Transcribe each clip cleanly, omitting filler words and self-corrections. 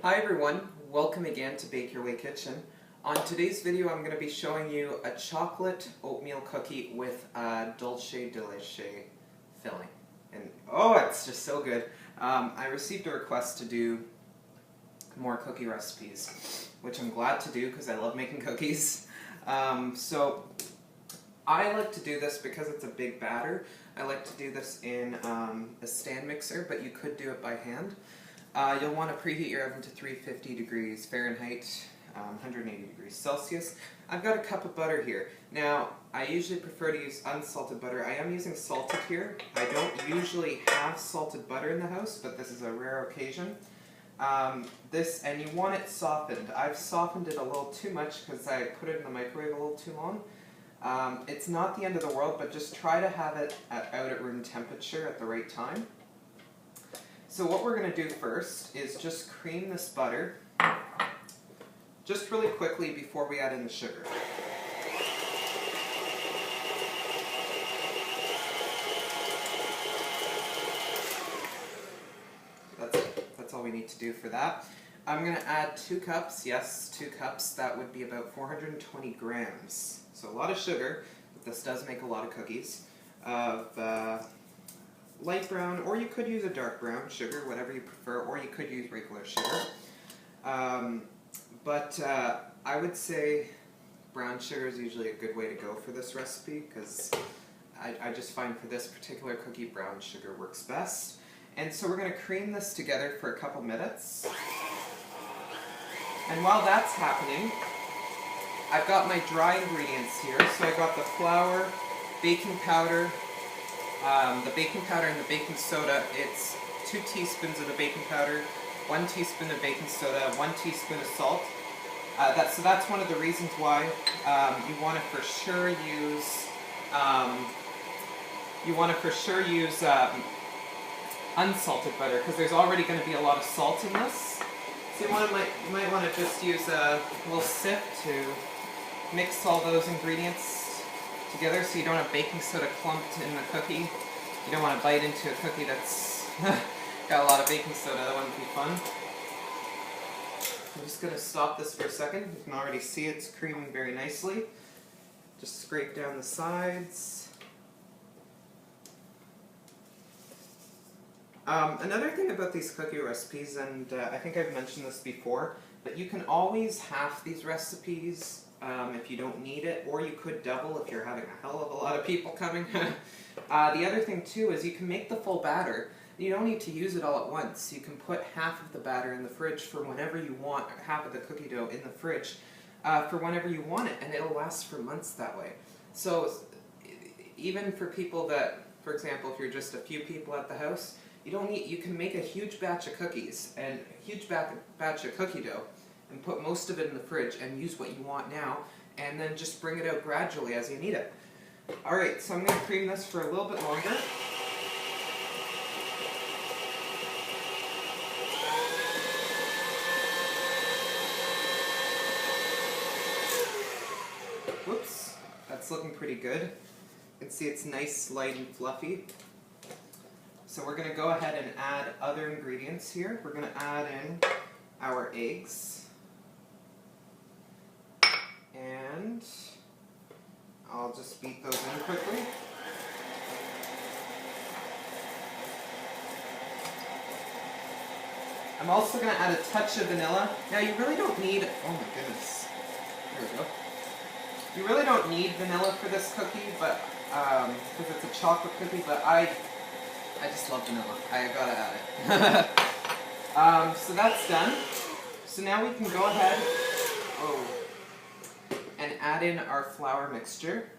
Hi everyone, welcome again to Bake Your Way Kitchen. On today's video I'm going to be showing you a chocolate oatmeal cookie with a dulce de leche filling. And oh, it's just so good. I received a request to do more cookie recipes, which I'm glad to do because I love making cookies. So I like to do this because it's a big batter. I like to do this in a stand mixer, but you could do it by hand. You'll want to preheat your oven to 350 degrees Fahrenheit, 180 degrees Celsius. I've got a cup of butter here. Now, I usually prefer to use unsalted butter. I am using salted here. I don't usually have salted butter in the house, but this is a rare occasion. And you want it softened. I've softened it a little too much because I put it in the microwave a little too long. It's not the end of the world, but just try to have it out at room temperature at the right time. So what we're going to do first is just cream this butter just really quickly before we add in the sugar. That's all we need to do for that. I'm going to add 2 cups, yes, 2 cups, that would be about 420 grams. So a lot of sugar, but this does make a lot of cookies, of light brown, or you could use a dark brown sugar, whatever you prefer, or you could use regular sugar. But I would say brown sugar is usually a good way to go for this recipe, because I just find for this particular cookie, brown sugar works best. And so we're going to cream this together for a couple minutes. And while that's happening, I've got my dry ingredients here. So I got the flour, baking powder, and the baking soda. It's 2 teaspoons of the baking powder, 1 teaspoon of baking soda, 1 teaspoon of salt. So that's one of the reasons why you want to for sure use unsalted butter, because there's already going to be a lot of salt in this. So you might want to just use a little sift to mix all those ingredients together so you don't have baking soda clumped in the cookie. You don't want to bite into a cookie that's got a lot of baking soda. That wouldn't be fun. I'm just going to stop this for a second. You can already see it's creaming very nicely. Just scrape down the sides. Another thing about these cookie recipes, and I think I've mentioned this before, but you can always half these recipes if you don't need it, or you could double if you're having a hell of a lot of people coming. The other thing too is you can make the full batter. You don't need to use it all at once. You can put half of the batter in the fridge for whenever you want, or half of the cookie dough in the fridge for whenever you want it, and it'll last for months that way. So even for people that, for example, if you're just a few people at the house, you can make a huge batch of cookies and a huge batch of cookie dough and put most of it in the fridge and use what you want now, and then just bring it out gradually as you need it. Alright, so I'm going to cream this for a little bit longer. Whoops, that's looking pretty good. You can see it's nice, light, and fluffy. So we're going to go ahead and add other ingredients here. We're going to add in our eggs. And I'll just beat those in quickly. I'm also going to add a touch of vanilla. Now you really don't need, oh my goodness, there we go. You really don't need vanilla for this cookie, but because it's a chocolate cookie, but I just love vanilla. I gotta add it. So that's done. So now we can go ahead and add in our flour mixture.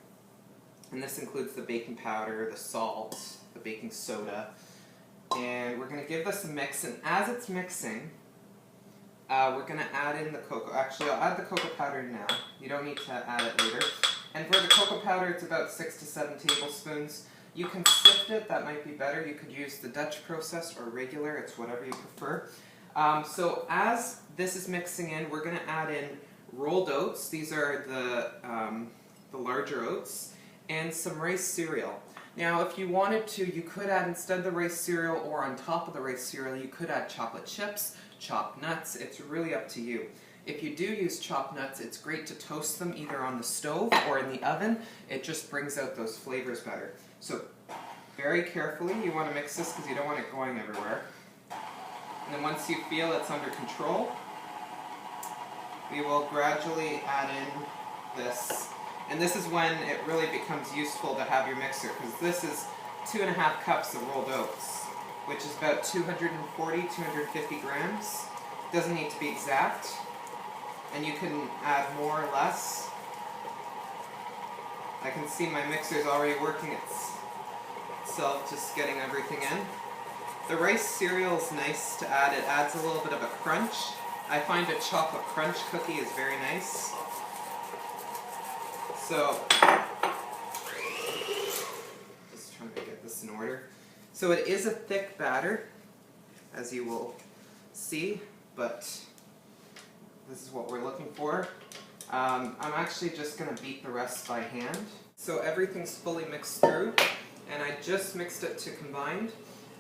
And this includes the baking powder, the salt, the baking soda. And we're going to give this a mix. And as it's mixing, we're going to add in the cocoa. Actually, I'll add the cocoa powder now. You don't need to add it later. And for the cocoa powder, it's about 6 to 7 tablespoons. You can sift it, that might be better. You could use the Dutch process or regular, it's whatever you prefer. So as this is mixing in, we're going to add in rolled oats. These are the larger oats, and some rice cereal. Now, if you wanted to, you could add, instead of the rice cereal or on top of the rice cereal, you could add chocolate chips, chopped nuts. It's really up to you. If you do use chopped nuts, it's great to toast them either on the stove or in the oven. It just brings out those flavors better. So, very carefully, you want to mix this because you don't want it going everywhere. And then once you feel it's under control, we will gradually add in this. And this is when it really becomes useful to have your mixer, because this is 2.5 cups of rolled oats, which is about 240, 250 grams. Doesn't need to be exact. And you can add more or less. I can see my mixer's already working itself, just getting everything in. The rice cereal is nice to add. It adds a little bit of a crunch. I find a chocolate crunch cookie is very nice. So, just trying to get this in order. So it is a thick batter, as you will see, but this is what we're looking for. I'm actually just going to beat the rest by hand. So everything's fully mixed through, and I just mixed it to combined.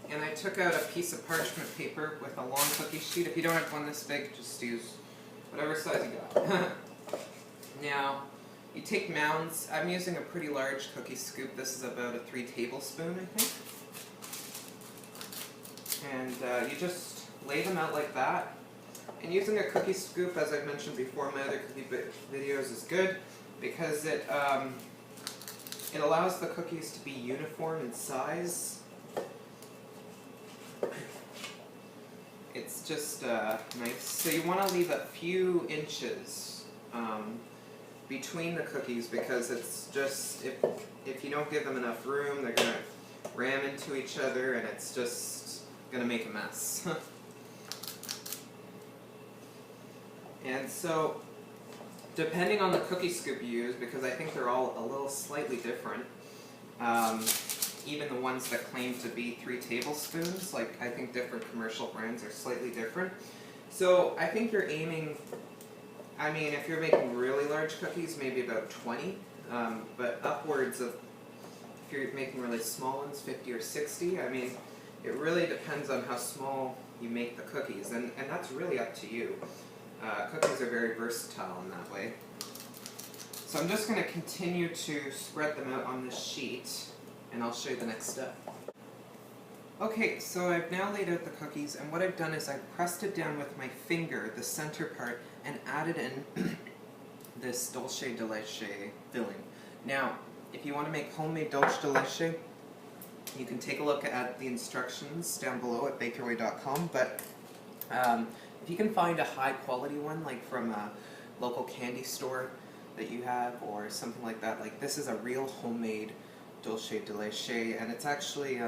And I took out a piece of parchment paper with a long cookie sheet. If you don't have one this big, just use whatever size you got. Now, you take mounds. I'm using a pretty large cookie scoop. This is about a 3 tablespoons, I think. And you just lay them out like that. And using a cookie scoop, as I've mentioned before, my other cookie videos is good because it allows the cookies to be uniform in size. It's just nice. So you want to leave a few inches between the cookies, because it's just, if you don't give them enough room, they're going to ram into each other and it's just going to make a mess. And so, depending on the cookie scoop you use, because I think they're all a little slightly different, even the ones that claim to be 3 tablespoons, like I think different commercial brands are slightly different. So I think you're aiming, I mean, if you're making really large cookies, maybe about 20, but upwards of, if you're making really small ones, 50 or 60, I mean, it really depends on how small you make the cookies, and that's really up to you. Cookies are very versatile in that way. So I'm just going to continue to spread them out on this sheet, and I'll show you the next step. Okay, so I've now laid out the cookies, and what I've done is I've pressed it down with my finger, the center part, and added in this dulce de leche filling. Now, if you want to make homemade dulce de leche, you can take a look at the instructions down below at bakeyourway.com, but if you can find a high quality one, like from a local candy store that you have, or something like that, like this is a real homemade dulce de leche, and it's actually,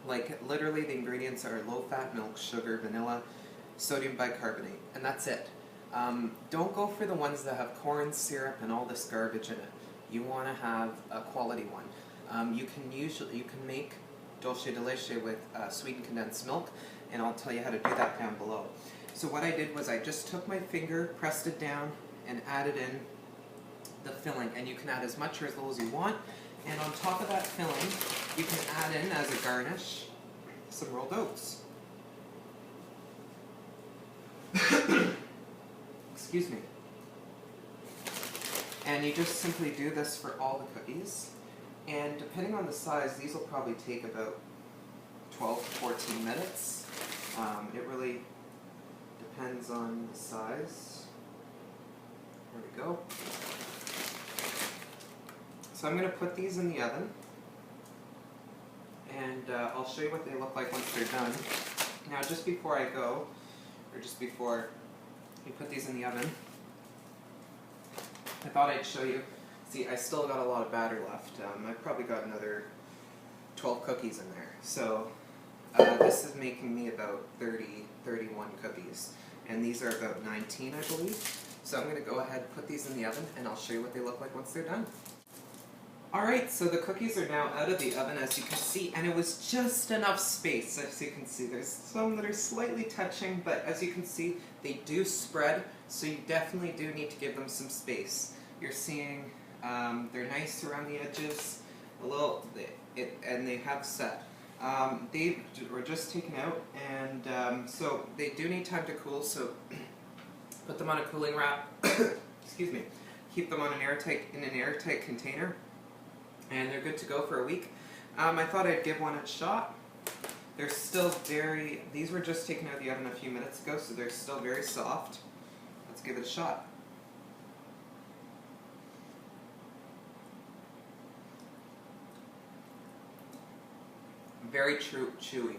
like literally the ingredients are low-fat milk, sugar, vanilla, sodium bicarbonate, and that's it. Don't go for the ones that have corn syrup and all this garbage in it. You want to have a quality one. You can make dulce de leche with sweetened condensed milk, and I'll tell you how to do that down below. So what I did was I just took my finger, pressed it down, and added in the filling, and you can add as much or as little as you want. And on top of that filling, you can add in, as a garnish, some rolled oats. Excuse me. And you just simply do this for all the cookies. And depending on the size, these will probably take about 12 to 14 minutes. It really depends on the size. There we go. So I'm going to put these in the oven, and I'll show you what they look like once they're done. Now, just before I go, or just before you put these in the oven, I thought I'd show you. See, I still got a lot of batter left. I've probably got another 12 cookies in there. So this is making me about 31 cookies, and these are about 19, I believe. So I'm going to go ahead, put these in the oven, and I'll show you what they look like once they're done. Alright, so the cookies are now out of the oven, as you can see, and it was just enough space. As you can see, there's some that are slightly touching, but as you can see, they do spread, so you definitely do need to give them some space. You're seeing they're nice around the edges, and they have set. They were just taken out, and so they do need time to cool, so put them on a cooling wrap, excuse me, keep them on an airtight container, and they're good to go for a week. I thought I'd give one a shot. They're still these were just taken out of the oven a few minutes ago, so they're still very soft. Let's give it a shot. Very chewy.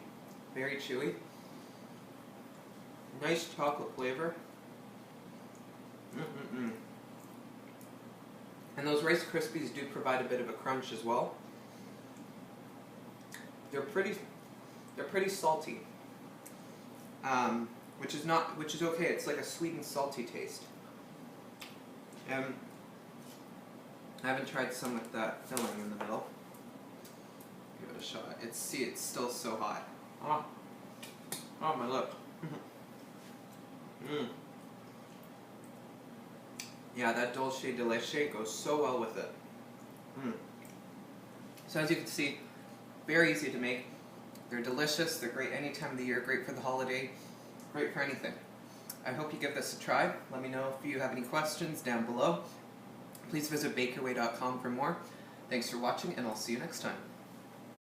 Very chewy. Nice chocolate flavor. And those Rice Krispies do provide a bit of a crunch as well. They're pretty salty. Which is okay. It's like a sweet and salty taste. I haven't tried some with that filling in the middle. Give it a shot. It's still so hot. Oh my lip. Yeah, that dulce de leche goes so well with it. So as you can see, very easy to make. They're delicious. They're great any time of the year. Great for the holiday. Great for anything. I hope you give this a try. Let me know if you have any questions down below. Please visit bakeyourway.com for more. Thanks for watching, and I'll see you next time.